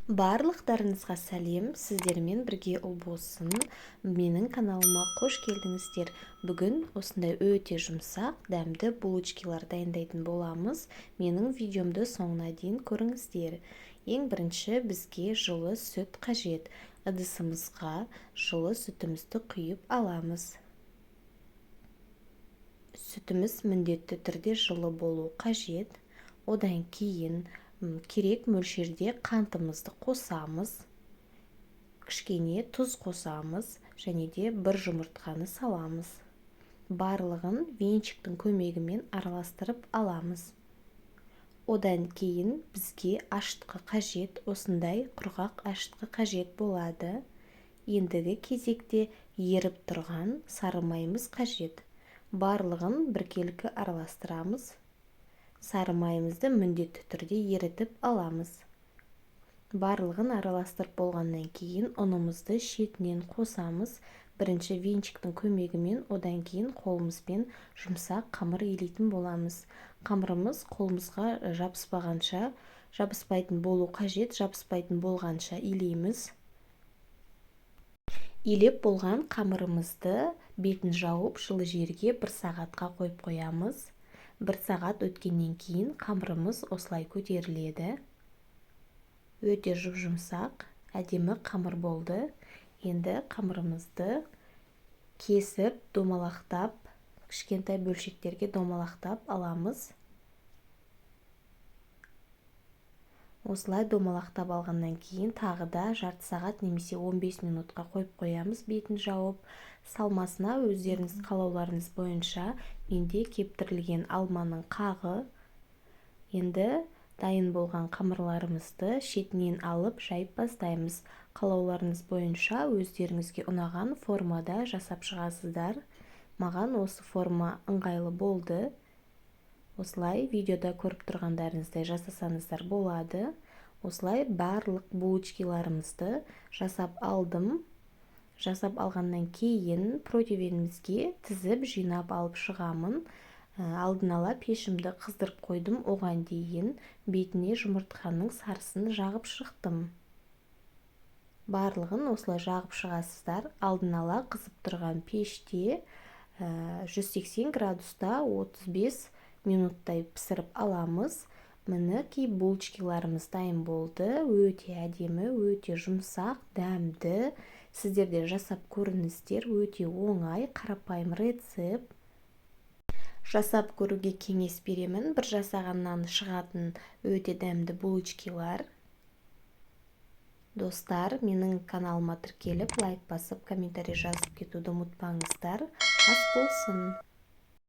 Барлықтарыңызға сәлем, сіздермен бірге болсын. Менің каналыма қош келдіңіздер. Бүгін осындай өте жұмсақ, дәмді булочкалар дайындайтын боламыз. Менің видеомды соңына дейін көріңіздер. Ең бірінші бізге жылы сүт қажет. Ыдысымызға жылы сүтімізді құйып аламыз. Сүтіміз міндетті түрде жылы болу қажет. Одан кейін керек мөлшерде қантымызды қосамыз, кішкене тұз қосамыз және де бір жұмыртқаны саламыз. Барлығын венчиктің көмегімен араластырып аламыз. Одан кейін бізге ашытқы қажет, осындай құрғақ ашытқы қажет болады. Ендігі кезекте еріп тұрған сары майымыз қажет. Барлығын біркелкі араластырамыз. Сары майымызды міндетті түрде ерітіп аламыз. Барлығын араластырып болғаннан кейін ұнымызды шетінен қосамыз. Бірінші венчиктің көмегімен, одан кейін қолымызбен жұмсақ қамыр илейтін боламыз. Қамырымыз қолымызға жабыспағанша, жабыспайтын болу қажет, жабыспайтын болғанша илейміз. Илеп болған қамырымызды бетін жауып жылы жерге 1 сағатқа қойып қоямыз. 1 сағат өткеннен кейін қамырымыз осылай көтеріледі. Өте жұмсақ, әдемі қамыр болды. Енді қамырымызды кесіп, домалақтап, кішкентай бөлшектерге домалақтап аламыз. Осылай домалақтап алғаннан кейін тағы да жарты сағат немесе 15 минутқа қойып қоямыз, бетін жауып. Салмасына өздеріңіз қалауларыңыз бойынша менде кептірілген алманың қағы. Енді дайын болған қамырларымызды шетінен алып жайып бастаймыз. Қалауларыңыз бойынша өздеріңізге ұнаған формада жасап шығасыздар. Маған осы форма ыңғайлы болды. Осылай видеода көріп тұрғандарыңыздай жасасаңыздар болады. Осылай барлық булочкаларымызды жасап алдым. Жасап алғаннан кейін противенімізге тізіп жинап алып шығамын. Алдын ала пешімді қыздырып қойдым, оған дейін бетіне жұмыртқаның сарысын жағып шықтым. Барлығын осылай жағып шығасыздар. Алдын ала қызып тұрған пеште 180 градуста 35 минуттай пісіріп аламыз. Мінекей булочкаларымыз дайын болды. Өте әдемі, өте жұмсақ, дәмді. Сіздер де жасап көріңіздер. Өте оңай, қарапайым рецепт. Жасап көруге кеңес беремін. Бір жасағаннан шығатын өте дәмді булочкалар. Достар, менің каналыма тіркеліп, лайк басып, комментарий жазып кетуді ұмытпаңыздар. Ас болсын!